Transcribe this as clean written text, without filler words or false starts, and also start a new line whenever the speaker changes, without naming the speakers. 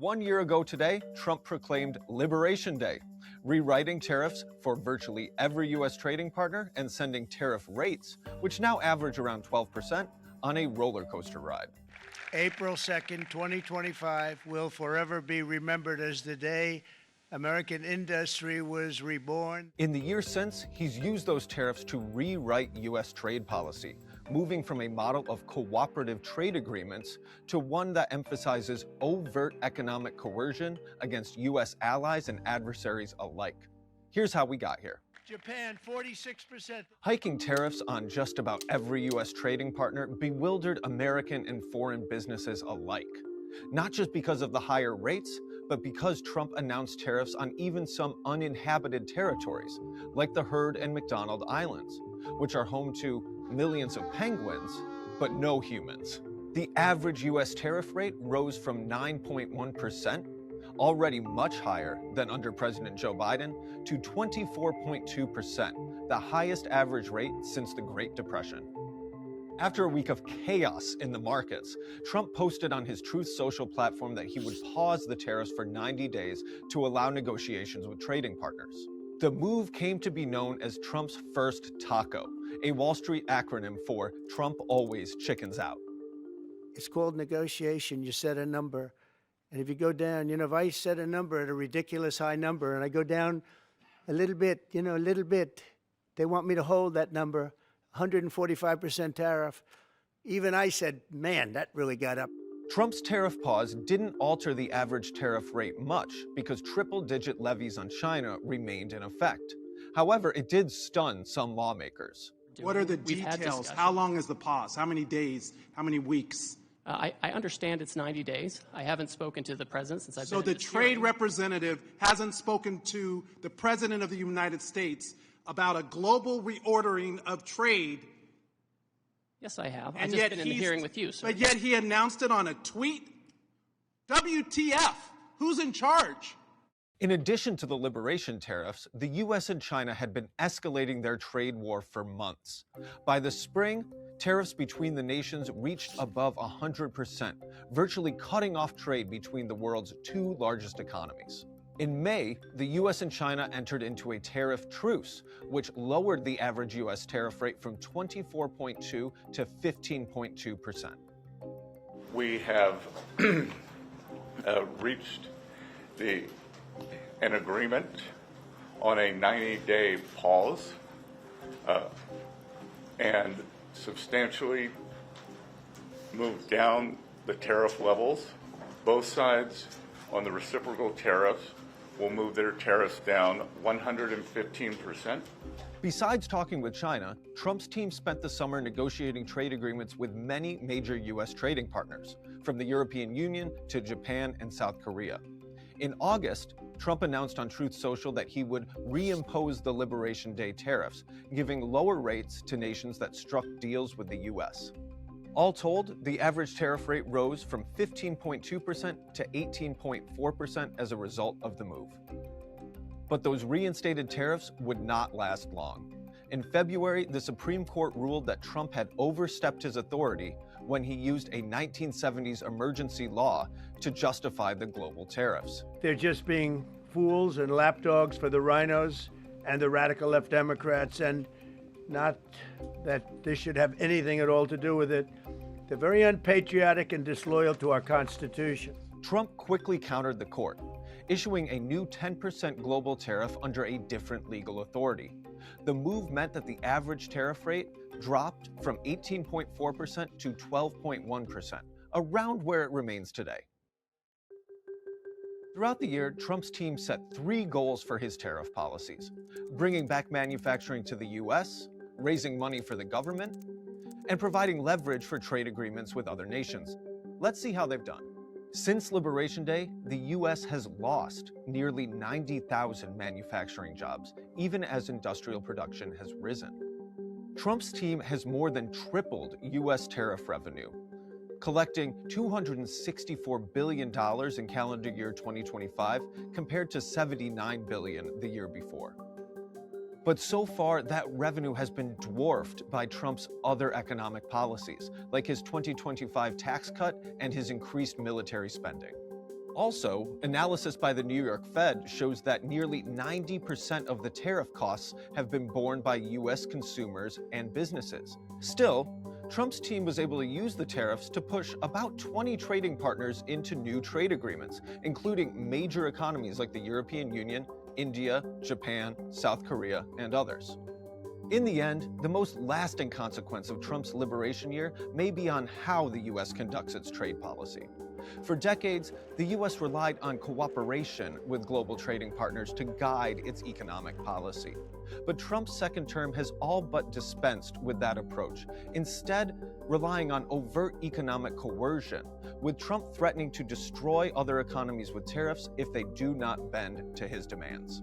1 year ago today, Trump proclaimed Liberation Day, rewriting tariffs for virtually every U.S. trading partner and sending tariff rates, which now average around 12%, on a roller coaster ride.
April 2nd, 2025 will forever be remembered as the day American industry was reborn.
In the years since, he's used those tariffs to rewrite U.S. trade policy, moving from a model of cooperative trade agreements to one that emphasizes overt economic coercion against U.S. allies and adversaries alike. Here's how we got here.
Japan, 46%.
Hiking tariffs on just about every U.S. trading partner bewildered American and foreign businesses alike. Not just because of the higher rates, but because Trump announced tariffs on even some uninhabited territories, like the Heard and McDonald Islands, which are home to millions of penguins, but no humans. The average U.S. tariff rate rose from 9.1%, already much higher than under President Joe Biden, to 24.2%, the highest average rate since the Great Depression. After a week of chaos in the markets, Trump posted on his Truth Social platform that he would pause the tariffs for 90 days to allow negotiations with trading partners. The move came to be known as Trump's first taco, a Wall Street acronym for Trump always chickens out.
It's called negotiation. You set a number. And if you go down, if I set a number at a ridiculous high number and I go down a little bit, they want me to hold that number, 145% tariff. Even I said, man, that really got up.
Trump's tariff pause didn't alter the average tariff rate much because triple-digit levies on China remained in effect. However, it did stun some lawmakers.
What are the details? How long is the pause? How many days? How many weeks?
I understand it's 90 days. I haven't spoken to the president since I've been.
So the trade representative hasn't spoken to the president of the United States about a global reordering of trade.
Yes, I have. I've just been in the hearing with you, sir.
But yet he announced it on a tweet? WTF? Who's in charge?
In addition to the liberation tariffs, the U.S. and China had been escalating their trade war for months. By the spring, tariffs between the nations reached above 100%, virtually cutting off trade between the world's two largest economies. In May, the U.S. and China entered into a tariff truce, which lowered the average U.S. tariff rate from 24.2 to 15.2%.
We have reached an agreement on a 90-day pause and substantially moved down the tariff levels. Both sides on the reciprocal tariffs will move their tariffs down 115%.
Besides talking with China, Trump's team spent the summer negotiating trade agreements with many major U.S. trading partners, from the European Union to Japan and South Korea. In August, Trump announced on Truth Social that he would reimpose the Liberation Day tariffs, giving lower rates to nations that struck deals with the U.S. All told, the average tariff rate rose from 15.2% to 18.4% as a result of the move. But those reinstated tariffs would not last long. In February, the Supreme Court ruled that Trump had overstepped his authority when he used a 1970s emergency law to justify the global tariffs.
They're just being fools and lapdogs for the rhinos and the radical left Democrats, and not that this should have anything at all to do with it. They're very unpatriotic and disloyal to our Constitution.
Trump quickly countered the court, issuing a new 10% global tariff under a different legal authority. The move meant that the average tariff rate dropped from 18.4% to 12.1%, around where it remains today. Throughout the year, Trump's team set 3 goals for his tariff policies: bringing back manufacturing to the U.S., raising money for the government, and providing leverage for trade agreements with other nations. Let's see how they've done. Since Liberation Day, the U.S. has lost nearly 90,000 manufacturing jobs, even as industrial production has risen. Trump's team has more than tripled U.S. tariff revenue, collecting $264 billion in calendar year 2025 compared to $79 billion the year before. But so far, that revenue has been dwarfed by Trump's other economic policies, like his 2025 tax cut and his increased military spending. Also, analysis by the New York Fed shows that nearly 90% of the tariff costs have been borne by US consumers and businesses. Still, Trump's team was able to use the tariffs to push about 20 trading partners into new trade agreements, including major economies like the European Union, India, Japan, South Korea, and others. In the end, the most lasting consequence of Trump's liberation year may be on how the US conducts its trade policy. For decades, the US relied on cooperation with global trading partners to guide its economic policy. But Trump's second term has all but dispensed with that approach, instead relying on overt economic coercion, with Trump threatening to destroy other economies with tariffs if they do not bend to his demands.